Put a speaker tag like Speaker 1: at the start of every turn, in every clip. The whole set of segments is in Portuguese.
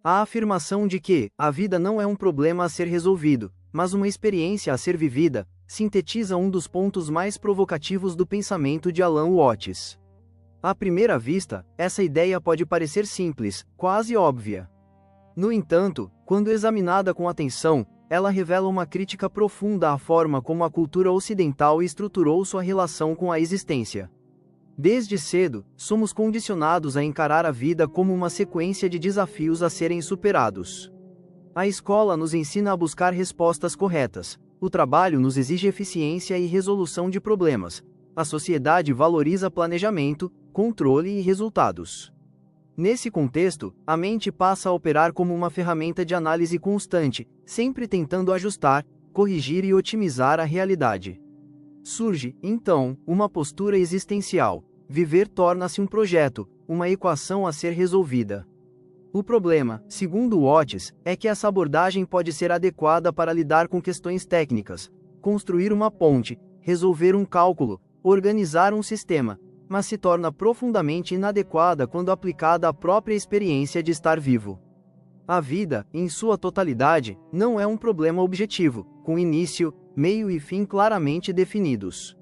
Speaker 1: A afirmação de que a vida não é um problema a ser resolvido, mas uma experiência a ser vivida, sintetiza um dos pontos mais provocativos do pensamento de Alan Watts. À primeira vista, essa ideia pode parecer simples, quase óbvia. No entanto, quando examinada com atenção, ela revela uma crítica profunda à forma como a cultura ocidental estruturou sua relação com a existência. Desde cedo, somos condicionados a encarar a vida como uma sequência de desafios a serem superados. A escola nos ensina a buscar respostas corretas, o trabalho nos exige eficiência e resolução de problemas, a sociedade valoriza planejamento, controle e resultados. Nesse contexto, a mente passa a operar como uma ferramenta de análise constante, sempre tentando ajustar, corrigir e otimizar a realidade. Surge, então, uma postura existencial. Viver torna-se um projeto, uma equação a ser resolvida. O problema, segundo Watts, é que essa abordagem pode ser adequada para lidar com questões técnicas, construir uma ponte, resolver um cálculo, organizar um sistema, mas se torna profundamente inadequada quando aplicada à própria experiência de estar vivo. A vida, em sua totalidade, não é um problema objetivo, com início, meio e fim claramente definidos.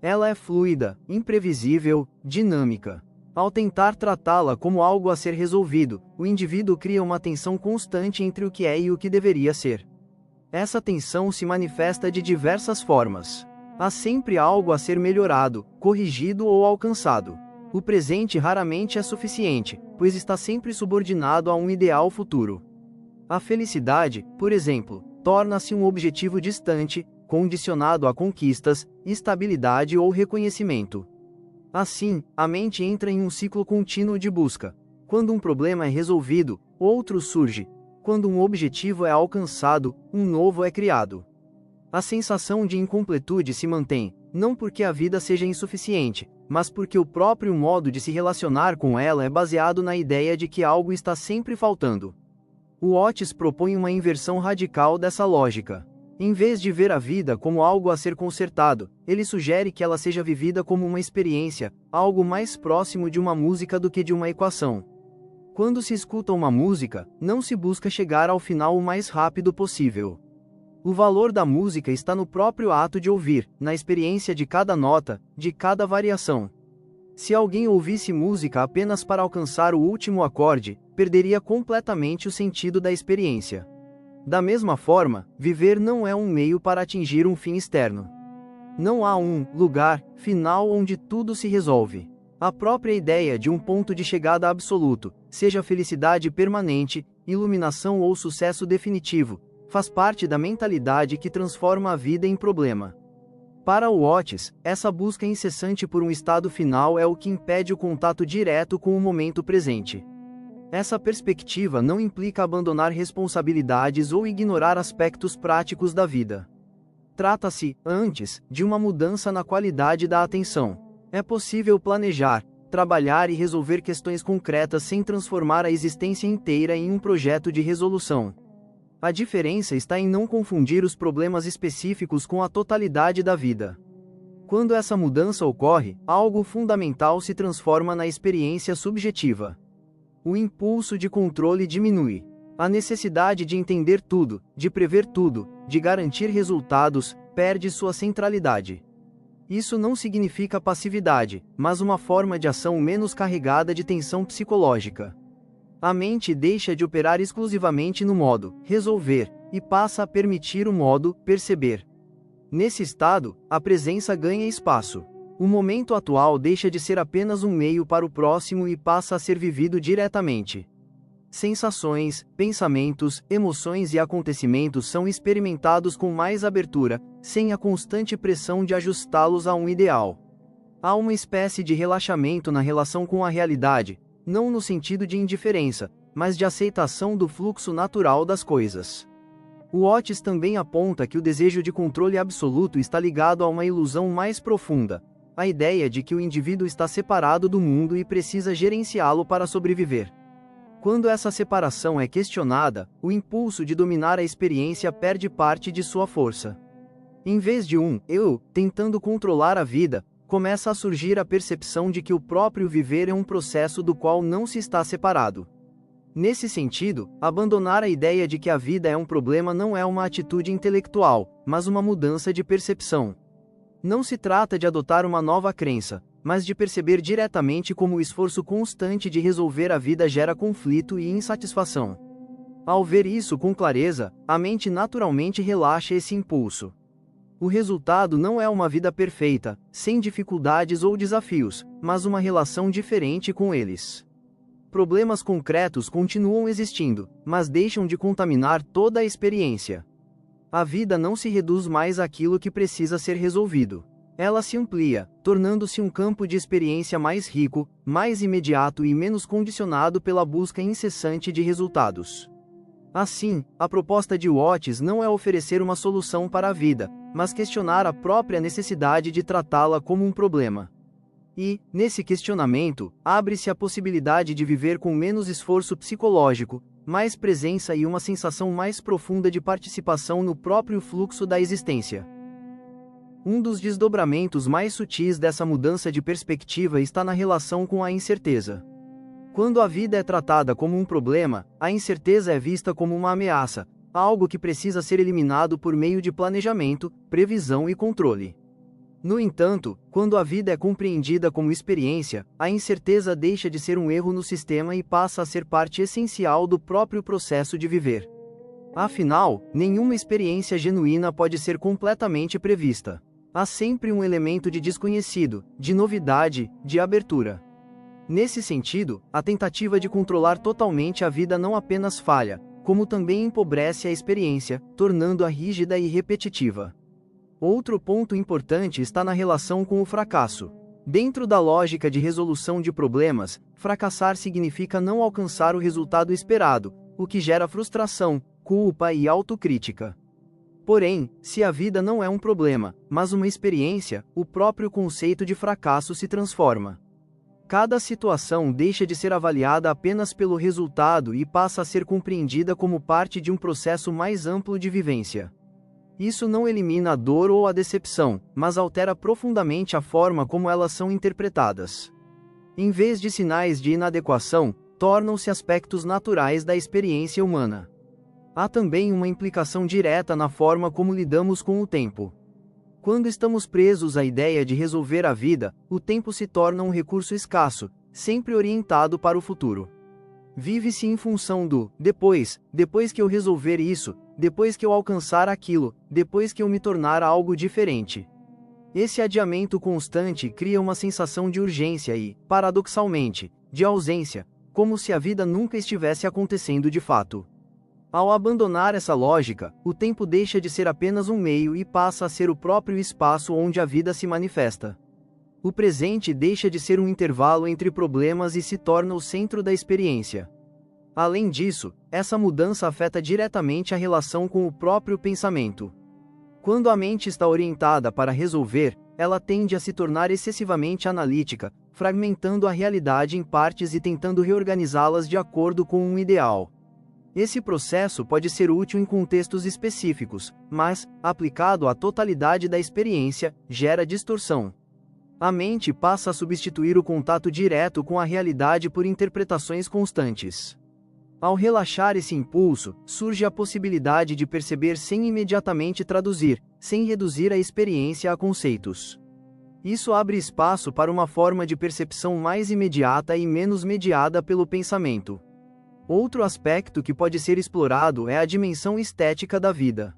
Speaker 1: Ela é fluida, imprevisível, dinâmica. Ao tentar tratá-la como algo a ser resolvido, o indivíduo cria uma tensão constante entre o que é e o que deveria ser. Essa tensão se manifesta de diversas formas. Há sempre algo a ser melhorado, corrigido ou alcançado. O presente raramente é suficiente, pois está sempre subordinado a um ideal futuro. A felicidade, por exemplo, torna-se um objetivo distante, condicionado a conquistas, estabilidade ou reconhecimento. Assim, a mente entra em um ciclo contínuo de busca. Quando um problema é resolvido, outro surge. Quando um objetivo é alcançado, um novo é criado. A sensação de incompletude se mantém, não porque a vida seja insuficiente, mas porque o próprio modo de se relacionar com ela é baseado na ideia de que algo está sempre faltando. O Watts propõe uma inversão radical dessa lógica. Em vez de ver a vida como algo a ser consertado, ele sugere que ela seja vivida como uma experiência, algo mais próximo de uma música do que de uma equação. Quando se escuta uma música, não se busca chegar ao final o mais rápido possível. O valor da música está no próprio ato de ouvir, na experiência de cada nota, de cada variação. Se alguém ouvisse música apenas para alcançar o último acorde, perderia completamente o sentido da experiência. Da mesma forma, viver não é um meio para atingir um fim externo. Não há um lugar final onde tudo se resolve. A própria ideia de um ponto de chegada absoluto, seja felicidade permanente, iluminação ou sucesso definitivo, faz parte da mentalidade que transforma a vida em problema. Para Watts, essa busca incessante por um estado final é o que impede o contato direto com o momento presente. Essa perspectiva não implica abandonar responsabilidades ou ignorar aspectos práticos da vida. Trata-se, antes, de uma mudança na qualidade da atenção. É possível planejar, trabalhar e resolver questões concretas sem transformar a existência inteira em um projeto de resolução. A diferença está em não confundir os problemas específicos com a totalidade da vida. Quando essa mudança ocorre, algo fundamental se transforma na experiência subjetiva. O impulso de controle diminui. A necessidade de entender tudo, de prever tudo, de garantir resultados, perde sua centralidade. Isso não significa passividade, mas uma forma de ação menos carregada de tensão psicológica. A mente deixa de operar exclusivamente no modo resolver e passa a permitir o modo perceber. Nesse estado, a presença ganha espaço. O momento atual deixa de ser apenas um meio para o próximo e passa a ser vivido diretamente. Sensações, pensamentos, emoções e acontecimentos são experimentados com mais abertura, sem a constante pressão de ajustá-los a um ideal. Há uma espécie de relaxamento na relação com a realidade, não no sentido de indiferença, mas de aceitação do fluxo natural das coisas. Watts também aponta que o desejo de controle absoluto está ligado a uma ilusão mais profunda, a ideia de que o indivíduo está separado do mundo e precisa gerenciá-lo para sobreviver. Quando essa separação é questionada, o impulso de dominar a experiência perde parte de sua força. Em vez de um eu tentando controlar a vida, começa a surgir a percepção de que o próprio viver é um processo do qual não se está separado. Nesse sentido, abandonar a ideia de que a vida é um problema não é uma atitude intelectual, mas uma mudança de percepção. Não se trata de adotar uma nova crença, mas de perceber diretamente como o esforço constante de resolver a vida gera conflito e insatisfação. Ao ver isso com clareza, a mente naturalmente relaxa esse impulso. O resultado não é uma vida perfeita, sem dificuldades ou desafios, mas uma relação diferente com eles. Problemas concretos continuam existindo, mas deixam de contaminar toda a experiência. A vida não se reduz mais àquilo que precisa ser resolvido. Ela se amplia, tornando-se um campo de experiência mais rico, mais imediato e menos condicionado pela busca incessante de resultados. Assim, a proposta de Watts não é oferecer uma solução para a vida, mas questionar a própria necessidade de tratá-la como um problema. E, nesse questionamento, abre-se a possibilidade de viver com menos esforço psicológico, mais presença e uma sensação mais profunda de participação no próprio fluxo da existência. Um dos desdobramentos mais sutis dessa mudança de perspectiva está na relação com a incerteza. Quando a vida é tratada como um problema, a incerteza é vista como uma ameaça, algo que precisa ser eliminado por meio de planejamento, previsão e controle. No entanto, quando a vida é compreendida como experiência, a incerteza deixa de ser um erro no sistema e passa a ser parte essencial do próprio processo de viver. Afinal, nenhuma experiência genuína pode ser completamente prevista. Há sempre um elemento de desconhecido, de novidade, de abertura. Nesse sentido, a tentativa de controlar totalmente a vida não apenas falha, como também empobrece a experiência, tornando-a rígida e repetitiva. Outro ponto importante está na relação com o fracasso. Dentro da lógica de resolução de problemas, fracassar significa não alcançar o resultado esperado, o que gera frustração, culpa e autocrítica. Porém, se a vida não é um problema, mas uma experiência, o próprio conceito de fracasso se transforma. Cada situação deixa de ser avaliada apenas pelo resultado e passa a ser compreendida como parte de um processo mais amplo de vivência. Isso não elimina a dor ou a decepção, mas altera profundamente a forma como elas são interpretadas. Em vez de sinais de inadequação, tornam-se aspectos naturais da experiência humana. Há também uma implicação direta na forma como lidamos com o tempo. Quando estamos presos à ideia de resolver a vida, o tempo se torna um recurso escasso, sempre orientado para o futuro. Vive-se em função do depois que eu resolver isso, depois que eu alcançar aquilo, depois que eu me tornar algo diferente. Esse adiamento constante cria uma sensação de urgência e, paradoxalmente, de ausência, como se a vida nunca estivesse acontecendo de fato. Ao abandonar essa lógica, o tempo deixa de ser apenas um meio e passa a ser o próprio espaço onde a vida se manifesta. O presente deixa de ser um intervalo entre problemas e se torna o centro da experiência. Além disso, essa mudança afeta diretamente a relação com o próprio pensamento. Quando a mente está orientada para resolver, ela tende a se tornar excessivamente analítica, fragmentando a realidade em partes e tentando reorganizá-las de acordo com um ideal. Esse processo pode ser útil em contextos específicos, mas, aplicado à totalidade da experiência, gera distorção. A mente passa a substituir o contato direto com a realidade por interpretações constantes. Ao relaxar esse impulso, surge a possibilidade de perceber sem imediatamente traduzir, sem reduzir a experiência a conceitos. Isso abre espaço para uma forma de percepção mais imediata e menos mediada pelo pensamento. Outro aspecto que pode ser explorado é a dimensão estética da vida.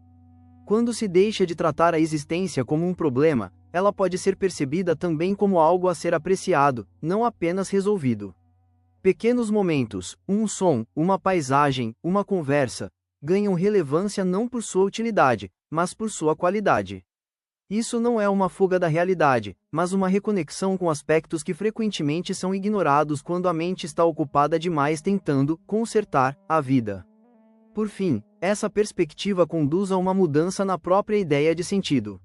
Speaker 1: Quando se deixa de tratar a existência como um problema, ela pode ser percebida também como algo a ser apreciado, não apenas resolvido. Pequenos momentos, um som, uma paisagem, uma conversa, ganham relevância não por sua utilidade, mas por sua qualidade. Isso não é uma fuga da realidade, mas uma reconexão com aspectos que frequentemente são ignorados quando a mente está ocupada demais tentando consertar a vida. Por fim, essa perspectiva conduz a uma mudança na própria ideia de sentido.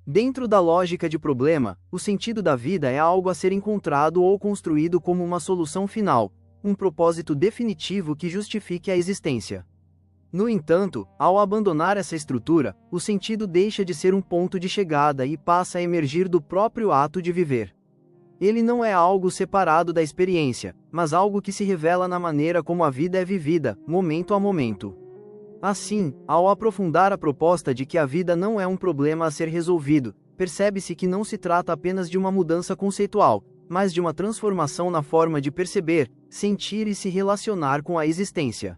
Speaker 1: Dentro da lógica de problema, o sentido da vida é algo a ser encontrado ou construído como uma solução final, um propósito definitivo que justifique a existência. No entanto, ao abandonar essa estrutura, o sentido deixa de ser um ponto de chegada e passa a emergir do próprio ato de viver. Ele não é algo separado da experiência, mas algo que se revela na maneira como a vida é vivida, momento a momento. Assim, ao aprofundar a proposta de que a vida não é um problema a ser resolvido, percebe-se que não se trata apenas de uma mudança conceitual, mas de uma transformação na forma de perceber, sentir e se relacionar com a existência.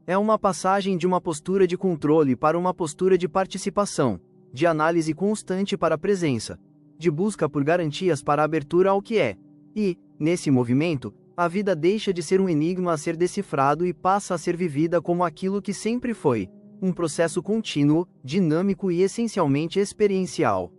Speaker 1: É uma passagem de uma postura de controle para uma postura de participação, de análise constante para a presença, de busca por garantias para a abertura ao que é. E, nesse movimento, a vida deixa de ser um enigma a ser decifrado e passa a ser vivida como aquilo que sempre foi: um processo contínuo, dinâmico e essencialmente experiencial.